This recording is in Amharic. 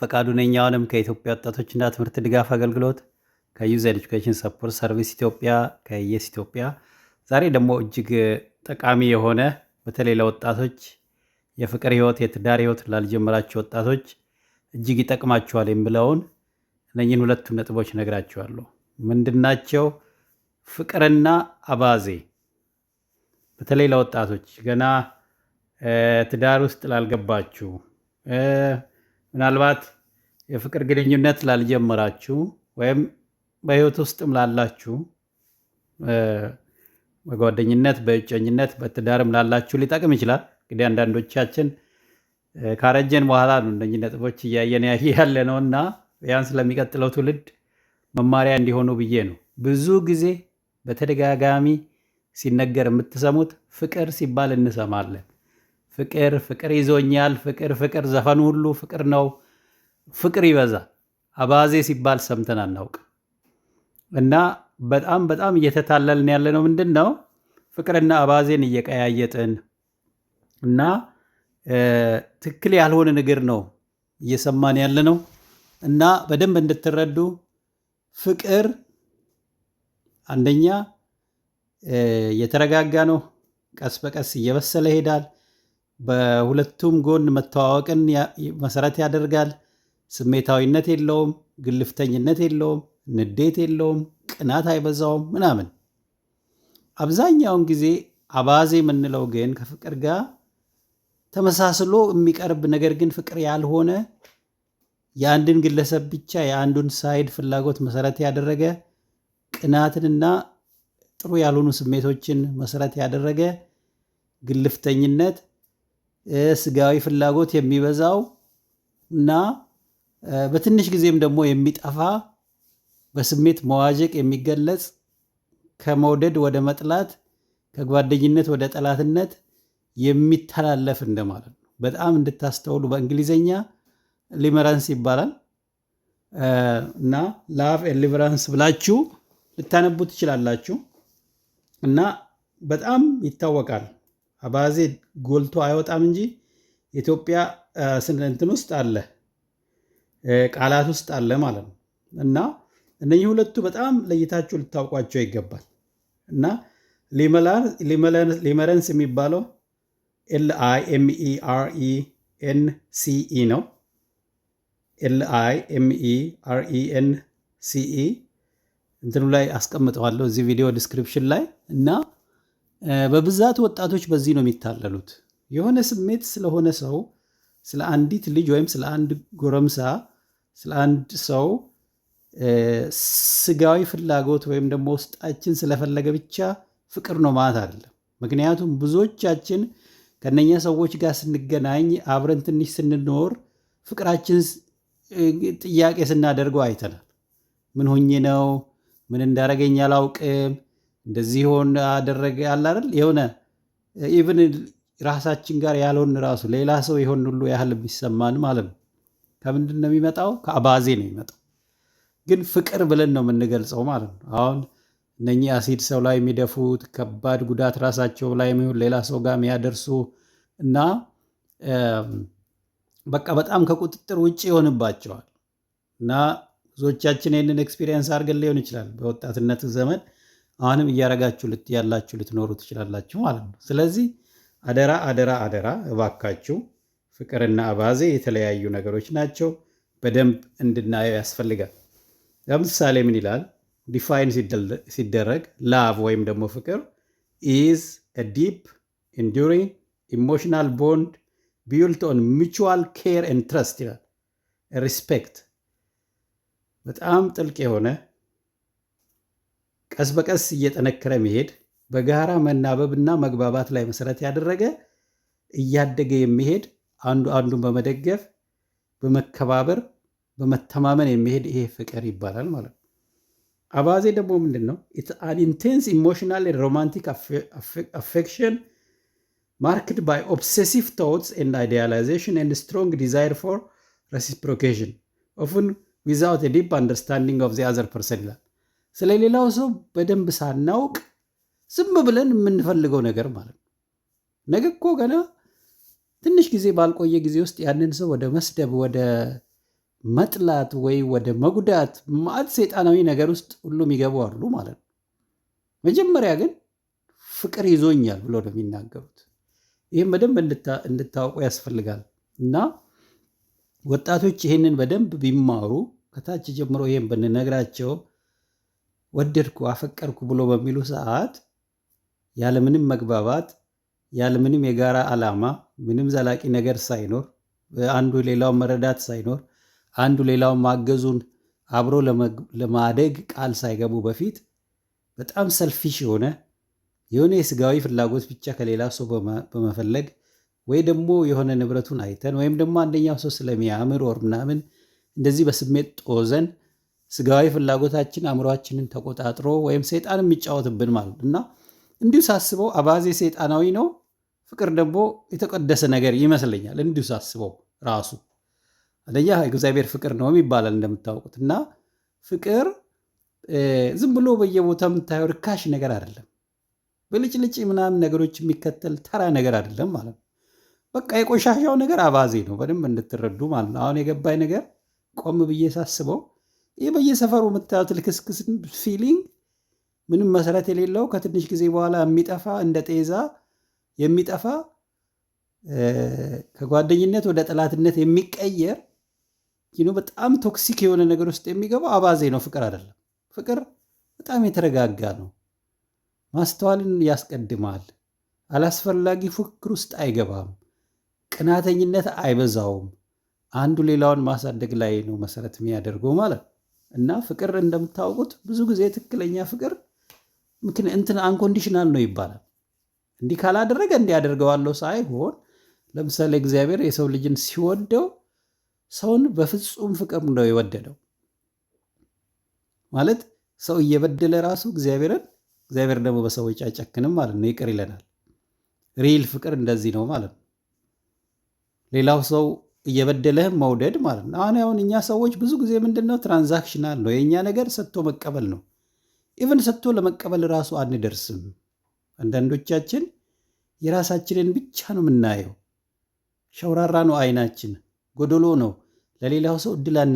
ፈቃዱ ነኝ። አሁንም ከኢትዮጵያ ወጣቶችና ትምህርት ድጋፍ አገልግሎት ከዩዝ ኤዱኬሽን ሰፖርት ሰርቪስ ኢትዮጵያ ከየስ ኢትዮጵያ ዛሬ ደግሞ እጅግ ጠቃሚ የሆነ በተለይ ለወጣቶች የፍቅር ህይወት፣ የትዳር ህይወት ላልጀመራቸው ወጣቶች እጅግ ይጠቅማቸዋል የምለውን እነኝህን ሁለቱን ነጥቦች ነግራቸዋለሁ። ምንድናቸው? ፍቅርና አባዜ። በተለይ ለወጣቶች ገና ትዳር ውስጥ ላልገባችሁ፣ ምናልባት የፍቅር ግንኙነት ላልጀመራችሁ ወይም በህይወት ውስጥም ላላችሁ፣ በጓደኝነት፣ በእጮኝነት፣ በትዳርም ላላችሁ ሊጠቅም ይችላል። እንግዲህ አንዳንዶቻችን ካረጀን በኋላ ነው እነኚህ ነጥቦች እያየን ያለ ነው እና ቢያንስ ስለሚቀጥለው ትውልድ መማሪያ እንዲሆኑ ብዬ ነው። ብዙ ጊዜ በተደጋጋሚ ሲነገር የምትሰሙት ፍቅር ሲባል እንሰማለን። ፍቅር ፍቅር ይዞኛል፣ ፍቅር ፍቅር፣ ዘፈኑ ሁሉ ፍቅር ነው፣ ፍቅር ይበዛል። አባዜ ሲባል ሰምተን አናውቅ እና በጣም በጣም እየተታለልን ያለ ነው። ምንድን ነው ፍቅርና አባዜን እየቀያየጥን እና ትክክል ያልሆነ ነገር ነው እየሰማን ያለ ነው እና በደንብ እንድትረዱ ፍቅር አንደኛ የተረጋጋ ነው፣ ቀስ በቀስ እየበሰለ ይሄዳል። በሁለቱም ጎን መተዋወቅን መሰረት ያደርጋል። ስሜታዊነት የለውም፣ ግልፍተኝነት የለውም፣ ንዴት የለውም፣ ቅናት አይበዛውም ምናምን። አብዛኛውን ጊዜ አባዜ የምንለው ግን ከፍቅር ጋር ተመሳስሎ የሚቀርብ ነገር ግን ፍቅር ያልሆነ የአንድን ግለሰብ ብቻ የአንዱን ሳይድ ፍላጎት መሰረት ያደረገ ቅናትንና ጥሩ ያልሆኑ ስሜቶችን መሰረት ያደረገ ግልፍተኝነት፣ ስጋዊ ፍላጎት የሚበዛው እና በትንሽ ጊዜም ደግሞ የሚጠፋ በስሜት መዋዠቅ የሚገለጽ ከመውደድ ወደ መጥላት፣ ከጓደኝነት ወደ ጠላትነት የሚተላለፍ እንደማለት ነው። በጣም እንድታስተውሉ በእንግሊዘኛ ሊመራንስ ይባላል እና ላቭ ኤንድ ሊበራንስ ብላችሁ ልታነቡ ትችላላችሁ። እና በጣም ይታወቃል። አባዜ ጎልቶ አይወጣም እንጂ የኢትዮጵያ እንትን ውስጥ አለ፣ ቃላት ውስጥ አለ ማለት ነው። እና እነዚህ ሁለቱ በጣም ለይታችሁ ልታውቋቸው ይገባል። እና ሊመረንስ የሚባለው LIMERENCE ነው። LIMERENCE እንትኑ ላይ አስቀምጠዋለሁ እዚህ ቪዲዮ ዲስክሪፕሽን ላይ። እና በብዛት ወጣቶች በዚህ ነው የሚታለሉት። የሆነ ስሜት ስለሆነ ሰው፣ ስለ አንዲት ልጅ ወይም ስለ አንድ ጎረምሳ፣ ስለ አንድ ሰው ስጋዊ ፍላጎት ወይም ደግሞ ውስጣችን ስለፈለገ ብቻ ፍቅር ነው ማለት አይደለም። ምክንያቱም ብዙዎቻችን ከነኛ ሰዎች ጋር ስንገናኝ አብረን ትንሽ ስንኖር ፍቅራችን ጥያቄ ስናደርገው አይተናል። ምን ሆኜ ነው? ምን እንዳረገኝ አላውቅም፣ እንደዚህ ሆን አደረገ አለ አይደል? የሆነ ኢቭን ራሳችን ጋር ያልሆን ራሱ ሌላ ሰው የሆን ሁሉ ያህል የሚሰማን ማለት ነው። ከምንድን ነው የሚመጣው? ከአባዜ ነው የሚመጣው። ግን ፍቅር ብለን ነው የምንገልጸው ማለት ነው። አሁን እነኚህ አሲድ ሰው ላይ የሚደፉት ከባድ ጉዳት ራሳቸው ላይ የሚሆን ሌላ ሰው ጋር የሚያደርሱ እና በቃ በጣም ከቁጥጥር ውጭ ይሆንባቸዋል። እና ብዙዎቻችን ይህንን ኤክስፒሪየንስ አድርገን ሊሆን ይችላል በወጣትነት ዘመን። አሁንም እያረጋችሁ ያላችሁ ልትኖሩ ትችላላችሁ ማለት ነው። ስለዚህ አደራ አደራ አደራ እባካችሁ ፍቅርና አባዜ የተለያዩ ነገሮች ናቸው። በደንብ እንድናየው ያስፈልጋል። ለምሳሌ ምን ይላል? ዲፋይን ሲደረግ ላቭ ወይም ደግሞ ፍቅር ኢዝ a deep enduring emotional bond built on mutual care and trust ይላል። ሪስፔክት በጣም ጥልቅ የሆነ ቀስ በቀስ እየጠነከረ መሄድ፣ በጋራ መናበብና መግባባት ላይ መሰረት ያደረገ እያደገ የሚሄድ አንዱ አንዱን በመደገፍ በመከባበር በመተማመን የሚሄድ ይሄ ፍቅር ይባላል ማለት ነው። አባዜ ደግሞ ምንድን ነው? an intense emotional and romantic affection marked by obsessive thoughts and idealization and strong desire for reciprocation often without a deep understanding of the other person ይላል። ስለሌላው ሰው በደንብ ሳናውቅ ዝም ብለን የምንፈልገው ነገር ማለት ነው። ነገ እኮ ገና ትንሽ ጊዜ ባልቆየ ጊዜ ውስጥ ያንን ሰው ወደ መስደብ፣ ወደ መጥላት ወይ ወደ መጉዳት ማዕት ሰይጣናዊ ነገር ውስጥ ሁሉም ይገባሉ ማለት ነው። መጀመሪያ ግን ፍቅር ይዞኛል ብሎ ነው የሚናገሩት። ይህም በደንብ እንድታውቁ ያስፈልጋል እና ወጣቶች ይህንን በደንብ ቢማሩ ከታች ጀምሮ ይህን ብንነግራቸው ወደድኩ አፈቀርኩ ብሎ በሚሉ ሰዓት ያለምንም መግባባት ያለምንም የጋራ ዓላማ ምንም ዘላቂ ነገር ሳይኖር አንዱ ሌላውን መረዳት ሳይኖር አንዱ ሌላውን ማገዙን አብሮ ለማደግ ቃል ሳይገቡ በፊት በጣም ሰልፊሽ የሆነ የስጋዊ ፍላጎት ብቻ ከሌላ ሰው በመፈለግ ወይ ደግሞ የሆነ ንብረቱን አይተን ወይም ደግሞ አንደኛው ሰው ስለሚያምር ወር ምናምን እንደዚህ በስሜት ጦዘን ስጋዊ ፍላጎታችን አእምሯችንን ተቆጣጥሮ ወይም ሰይጣን የሚጫወትብን ማለት እና እንዲሁ ሳስበው አባዜ ሰይጣናዊ ነው። ፍቅር ደግሞ የተቀደሰ ነገር ይመስለኛል። እንዲሁ ሳስበው ራሱ አንደኛ እግዚአብሔር ፍቅር ነው ይባላል እንደምታውቁት እና ፍቅር ዝም ብሎ በየቦታ የምታየው ርካሽ ነገር አይደለም። ብልጭልጭ ምናምን ነገሮች የሚከተል ተራ ነገር አይደለም ማለት ነው። በቃ የቆሻሻው ነገር አባዜ ነው። በደንብ እንድትረዱ ማለት ነው። አሁን የገባኝ ነገር ቆም ብዬ ሳስበው ይህ በየሰፈሩ የምታዩት ልክስክስ ፊሊንግ ምንም መሰረት የሌለው ከትንሽ ጊዜ በኋላ የሚጠፋ እንደ ጤዛ የሚጠፋ ከጓደኝነት ወደ ጠላትነት የሚቀየር በጣም ቶክሲክ የሆነ ነገር ውስጥ የሚገባው አባዜ ነው። ፍቅር አይደለም። ፍቅር በጣም የተረጋጋ ነው። ማስተዋልን ያስቀድማል። አላስፈላጊ ፉክክር ውስጥ አይገባም። ቅናተኝነት አይበዛውም። አንዱ ሌላውን ማሳደግ ላይ ነው መሰረት የሚያደርገው ማለት እና ፍቅር እንደምታውቁት ብዙ ጊዜ ትክክለኛ ፍቅር እንትን አንኮንዲሽናል ነው ይባላል። እንዲህ ካላደረገ እንዲህ ያደርገዋለሁ ሳይሆን ለምሳሌ እግዚአብሔር የሰው ልጅን ሲወደው ሰውን በፍጹም ፍቅር ነው የወደደው ማለት ሰው እየበደለ ራሱ እግዚአብሔር ደግሞ በሰዎች አይጨክንም ማለት ነው፣ ይቅር ይለናል። ሪል ፍቅር እንደዚህ ነው ማለት ነው። ሌላው ሰው እየበደለህም መውደድ ማለት ነው። አሁን እኛ ሰዎች ብዙ ጊዜ ምንድነው ትራንዛክሽናል ነው የእኛ ነገር፣ ሰጥቶ መቀበል ነው። ኢቨን ሰጥቶ ለመቀበል ራሱ አንደርስም። አንዳንዶቻችን የራሳችንን ብቻ ነው የምናየው። ሸውራራ ነው አይናችን፣ ጎደሎ ነው። ለሌላው ሰው እድል